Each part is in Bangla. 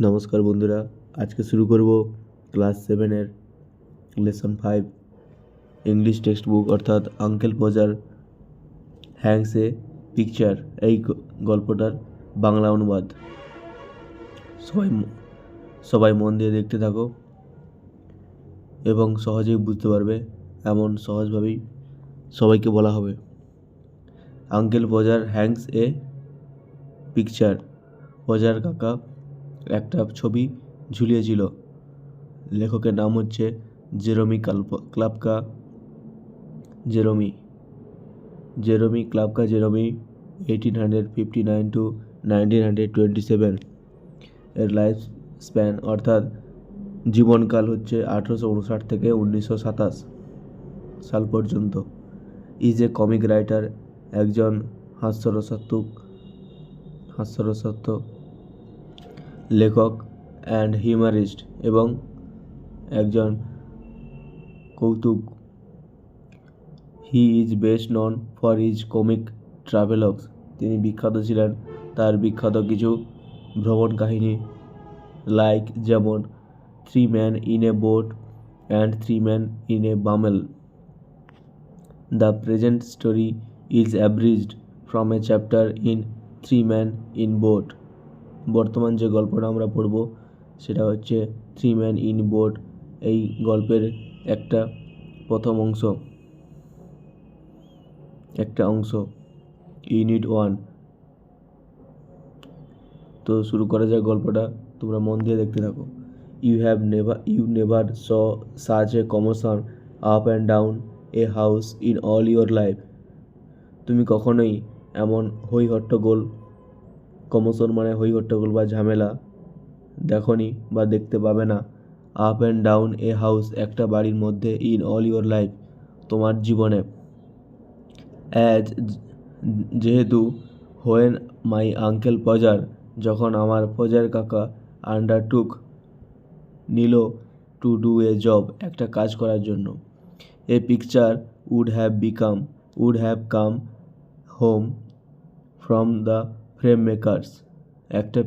নমস্কার বন্ধুরা, আজকে শুরু করব ক্লাস 7-এর লেসন 5 ইংলিশ টেক্সট বুক অর্থাৎ uncle Podger hangs a picture এই গল্পটার বাংলা অনুবাদ। সবাই মন দিয়ে দেখতে থাকো এবং সহজেই বুঝতে পারবে, এমন সহজভাবেই সবাইকে বলা হবে। Uncle Podger hangs a picture. Podger কাকা একটা ছবি ঝুলিয়েছিল। লেখকের নাম হচ্ছে Jerome Klapka. Jerome Klapka 1859 to 1927 এর লাইফ স্প্যান অর্থাৎ জীবনকাল হচ্ছে 1859 থেকে 1927 সাল পর্যন্ত। ইজ এ কমিক রাইটার, একজন হাস্যরসাত্মক লেখক অ্যান্ড হিউমারিস্ট এবং একজন কৌতুক। He is best known for his comic travelogues. তিনি বিখ্যাত ছিলেন তার বিখ্যাত কিছু ভ্রমণ কাহিনী, লাইক যেমন 3 men in a boat and 3 men in a bumble. The present story is abridged from a chapter in 3 men in boat. বর্তমান যে গল্পটা আমরা পড়ব সেটা হচ্ছে 3 men in boat এই গল্পের একটা অংশ ইউনিট 1। তো শুরু করা যায় গল্পটা, তোমরা মন দিয়ে দেখতে থাকো। You never saw such a commotion up and down a house in all your life. তুমি কখনোই এমন কমোশন মানে হই হট্টগোল বা ঝামেলা দেখনি বা দেখতে পাবে না। Up and down a house একটা বাড়ির মধ্যে, ইন অল ইউর লাইফ তোমার জীবনে। যেহেতু হোয়েন মাই আঙ্কেল পজার যখন আমার পজার কাকা আন্ডারটুক নিল টু ডু এ জব একটা কাজ করার জন্য। A picture would have come home from the frame makers. একটা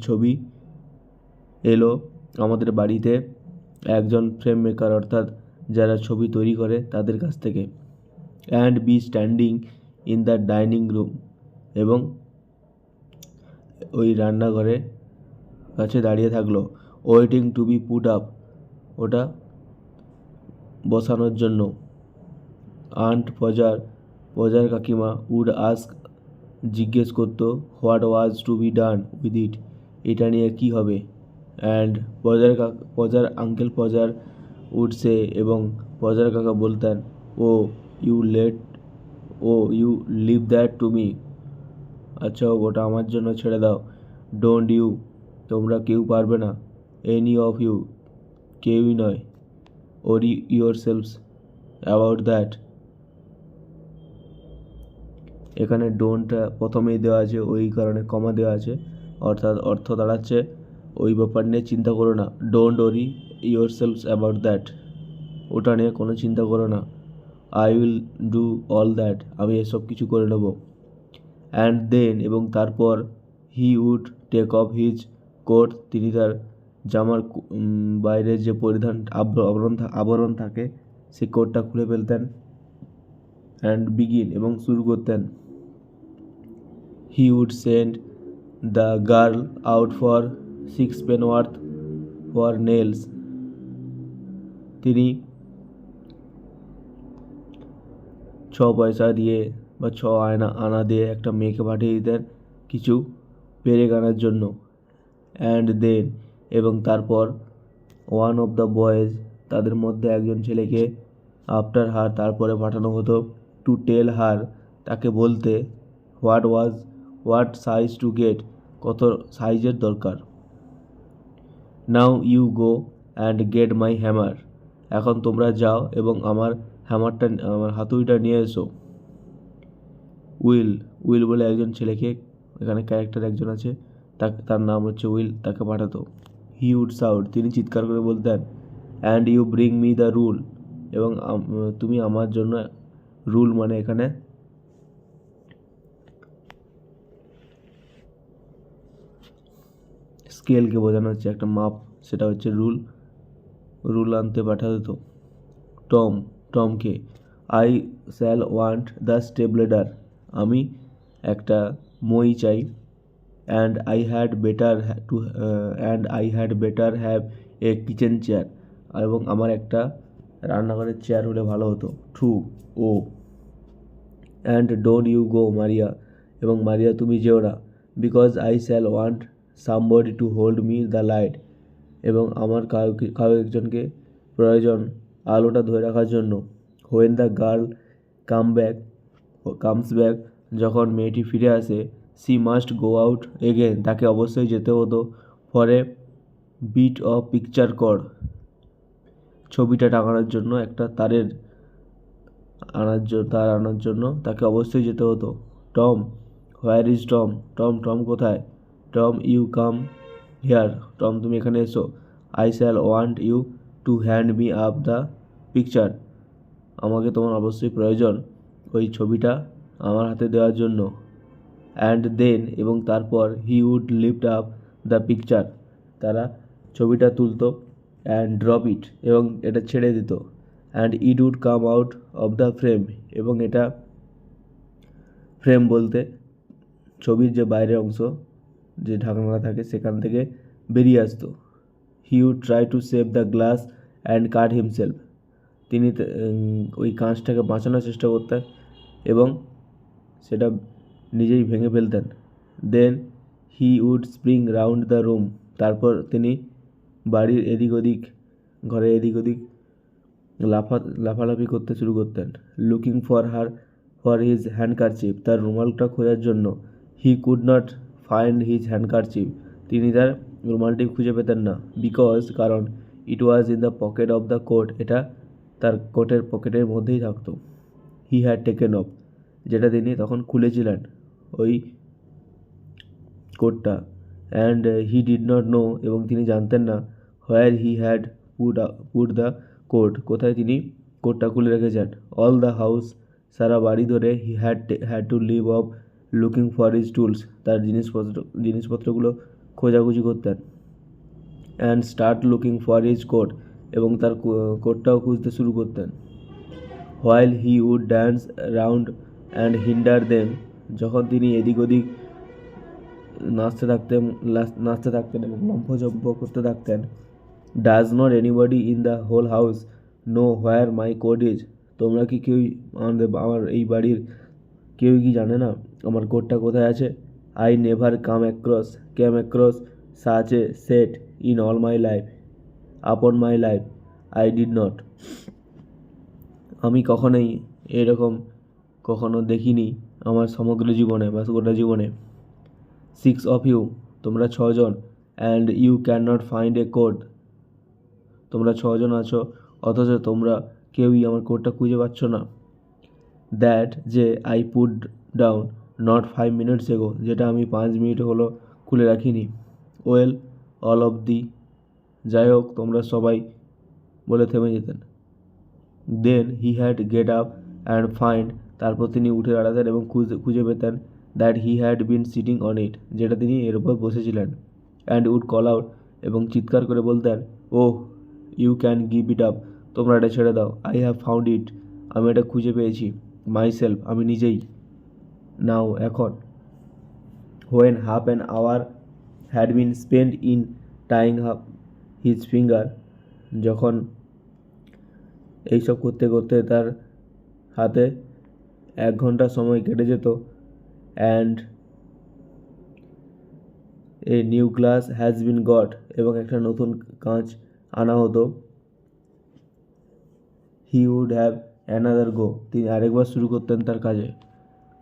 ছবি এলো আমাদের বাড়িতে একজন ফ্রেম মেকার অর্থাৎ যারা ছবি তৈরি করে তাদের কাছ থেকে। And be standing in the dining room, এবং ওই রান্নাঘরে কাছে দাঁড়িয়ে থাকলো। Waiting to be put up, ওটা বসানোর জন্য। আন্ট পজার কাকিমা উড আস্ক, জিজ্ঞেস করতো, what was to be done with it, এটা নিয়ে কী হবে। And uncle Podger would say, এবং পজার কাকা বলতেন, you leave that to me, আচ্ছা ওটা আমার জন্য ছেড়ে দাও। ডোন্ট ইউ, তোমরা কেউ পারবে না। এনি অফ ইউ, কেউই নয়। ওরি ইয়োর সেলফস অ্যাবাউট দ্যাট। এখানে ডোন্টটা প্রথমেই দেওয়া আছে, ওই কারণে কমা দেওয়া আছে, অর্থাৎ অর্থ দাঁড়াচ্ছে ওই ব্যাপার নিয়ে চিন্তা করো না। Don't worry your selves about that, ওটা নিয়ে কোনো চিন্তা করো না। I will do all that, আমি এসব কিছু করে নেব। অ্যান্ড দেন, এবং তারপর, he would take off his coat, তিনি তার জামার বাইরের যে আবরণ থাকে সেই কোটটা খুলে ফেলতেন। অ্যান্ড বিগিন, এবং শুরু করতেন। He would send the girl out for 6 penworth for nails, তিনি 6 পয়সা দিয়ে বা 6 আনা দিয়ে একটা মেয়েকে পাঠিয়ে দিতেন কিছু পেরেক আনার জন্য। অ্যান্ড দেন, এবং তারপর, ওয়ান অফ দ্য বয়েজ, তাদের মধ্যে একজন ছেলেকে, আফটার হার, তারপরে পাঠানো হতো, টু টেল হার, তাকে বলতে, হোয়াট সাইজ টু গেট, কত সাইজের দরকার। Now you go and get my hammer, এখন তোমরা যাও এবং আমার হাতুড়িটা নিয়ে এসো। উইল বলে একজন ছেলেকে, এখানে ক্যারেক্টার একজন আছে, তার নাম হচ্ছে উইল, তাকে পাঠাতো। হি উড শাউট, তিনি চিৎকার করে বলতেন। And you bring me the rule, এবং তুমি আমার জন্য, রুল মানে এখানে স্কেলকে বোঝানো হচ্ছে, একটা মাপ, সেটা হচ্ছে রুল আনতে পাঠা যেত। টমকে, I shall want the stepladder, আমি একটা মই চাই। And I had better have a kitchen chair, এবং আমার একটা রান্নাঘরের চেয়ার হলে ভালো হতো। ট্রু, ও। And don't you go Maria, এবং মারিয়া তুমি যেও না। Because I shall want somebody to hold me the light, এবং আমার কারো একজনকে প্রয়োজন আলোটা ধরে রাখার জন্য। When the girl comes back, যখন মেয়েটি ফিরে আসে। C must go out again, তাকে অবশ্যই যেতে হতো। For a bit of picture cord, ছবিটা টাঙানোর জন্য একটা তার আনার জন্য তাকে অবশ্যই যেতে হতো। Tom, where is Tom, Tom কোথায়? Tom, you come here, Tom তুমি এখানে এসো। I shall want you to hand me up the picture, আমাকে তোমার অবশ্যই প্রয়োজন ওই ছবিটা আমার হাতে দেওয়ার জন্য। অ্যান্ড দেন, এবং তারপর, he would lift up the picture, তারা ছবিটা তুলতো। অ্যান্ড ড্রপ ইট, এবং এটা ছেড়ে দিত। And it would come out of the frame, এবং এটা, ফ্রেম বলতে ছবির যে বাইরের অংশ, যে ঢাকনা থাকে, সেখান থেকে বেরিয়ে আসতো। He would try to save the glass and cut himself, তিনি ওই কাঁচটাকে বাঁচানোর চেষ্টা করতেন এবং সেটা নিজেই ভেঙে ফেলতেন। Then he would spring round the room, তারপর তিনি বাড়ির ঘরের এদিক ওদিক লাফালাফি করতে শুরু করতেন। লুকিং ফর হিজ হ্যান্ডকারচিফ, তার রুমালটা খোঁজার জন্য। He could not find his handkerchief, তিনি তার রুমালটি খুঁজে পেতেন না। বিকজ, কারণ, it was in the pocket of the coat, এটা তার কোটের পকেটের মধ্যেই থাকতো। হি হ্যাড টেকেন অফ, যেটা তিনি তখন খুলেছিলেন ওই কোটটা। And he did not know, এবং তিনি জানতেন না। Where he had put the coat, কোথায় তিনি কোটটা খুলে রেখেছেন। অল দ্য হাউস, সারা বাড়ি ধরে, he had to leave off looking for his tools, তার জিনিসপত্রগুলো খোঁজাখুঁজি করতেন। And start looking for his coat, এবং তার কোটটাও খুঁজতে শুরু করতেন। While he would dance round and hinder them, যখন তিনি এদিক ওদিক নাচতে থাকতেন এবং লম্ফঝম্প করতে থাকতেন। Does not anybody in the whole house know where my coat is, তোমরা কি কেউই আমার এই বাড়ির কেউই কি জানে না আমার কোডটা কোথায় আছে? I never came across such a set in all my life, upon my life I did not, আমি কখনোই এরকম কখনো দেখিনি আমার সমগ্র জীবনে বা গোটা জীবনে। 6 of you, তোমরা 6 জন। And you can not find a coat, তোমরা 6 জন আছো অথচ তোমরা কেউই আমার কোডটা খুঁজে পাচ্ছ না। দ্যাট, যে, I put down not 5 minutes ago, যেটা আমি 5 মিনিট হলো খুলে রাখিনি। ওয়েল, অল অফ দি, যাই হোক তোমরা সবাই, বলে থেমে যেতেন। Then he had get up and find, তারপর তিনি উঠে দাঁড়াতেন এবং খুঁজে পেতেন। That he had been sitting on it, যেটা তিনি এর উপর বসেছিলেন। অ্যান্ড উড কল আউট, এবং চিৎকার করে বলতেন, oh, you can give it up, তোমরা এটা ছেড়ে দাও। আই হ্যাভ ফাউন্ড ইট, আমি এটা খুঁজে পেয়েছি। মাইসেলফ, আমি নিজেই। নাও, এখন। When half an hour had been spend in tying up his finger, যখন এইসব করতে করতে তার হাতে 1 ঘন্টা সময় কেটে যেত। And a new glass has been got, এবং একটা নতুন কাঁচ আনা হতো। He would have another go, তিনি আরেকবার শুরু করতেন তার কাজে।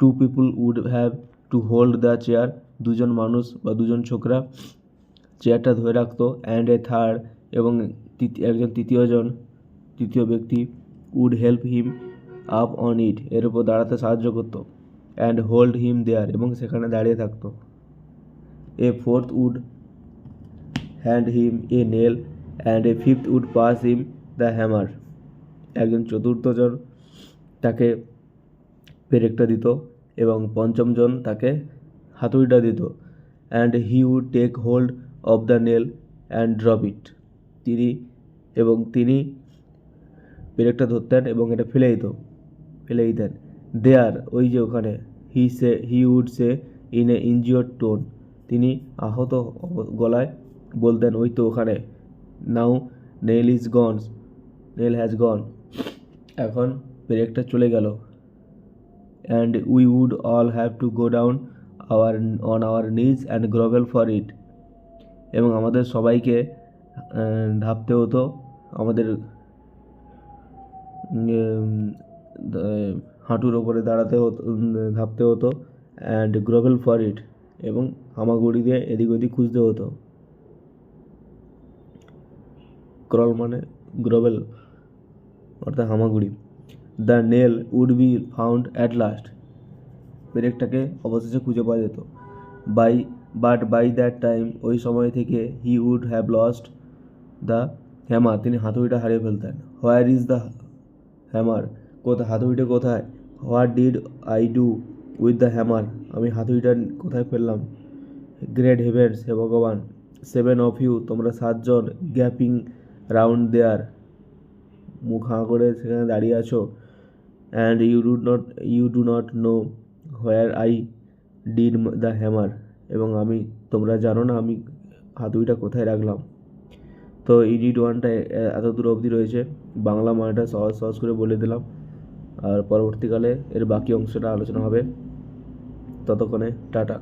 2 people would have to hold the chair, 2জন মানুষ বা 2জন ছোকরা চেয়ারটা ধরে রাখতো। অ্যান্ড এ থার্ড, এবং একজন তৃতীয় ব্যক্তি would help him up on it, এর উপর দাঁড়াতে সাহায্য করতো। অ্যান্ড হোল্ড হিম দেয়ার, এবং সেখানে দাঁড়িয়ে থাকতো। A fourth would hand him a nail, and a fifth would pass him the hammer, একজন চতুর্থজন তাকে পেরেকটা দিত এবং পঞ্চমজন তাকে হাতুড়িটা দিত। And he would take hold of the nail and drop it. তিনি পেরেকটা ধরতেন এবং এটা ফেলে দিতেন। দেয়ার, ওই যে ওখানে। He would say in a injured tone, তিনি আহত গলায় বলতেন, ওই তো ওখানে। নাও নেল হ্যাজ গন, এখন পেরেকটা চলে গেল। And we would all have to go down on our knees and grovel for it, এবং আমাদের সবাইকে ঢাপতে হতো, আমাদের হাঁটুর ওপরে ঢাপতে হতো, অ্যান্ড গ্রভেল ফর ইট, এবং হামাগুড়ি দিয়ে এদিক ওদিক খুঁজতে হতো। ক্রল মানে গ্রভেল অর্থাৎ হামাগুড়ি। The nail would be found at last, পেরেকটাকে অবশেষে খুঁজে পাওয়া যেত। বাই দ্যাট টাইম, ওই সময় থেকে, he would have lost the hammer, তিনি হাতুড়িটা হারিয়ে ফেলতেন। হোয়ার ইজ দ্য হ্যামার, হাতুড়িটা কোথায়? What did I do with the hammer, আমি হাতুড়িটা কোথায় ফেললাম? গ্রেট হেভেন্স, হে ভগবান। 7 of you, তোমরা 7 জন। গ্যাপিং রাউন্ড দেয়ার, মুখ হাঁ করে সেখানে দাঁড়িয়ে আছো। And you do not know where I did the hammer, এবং তোমরা জানো না আমি হাতুড়িটা কোথায় রাখলাম। তো ইউনিট 1টা এত দূর অবধি রয়েছে। বাংলা মানেটা সহজ করে বলে দিলাম, আর পরবর্তীকালে এর বাকি অংশটা আলোচনা হবে। ততক্ষণে টাটা।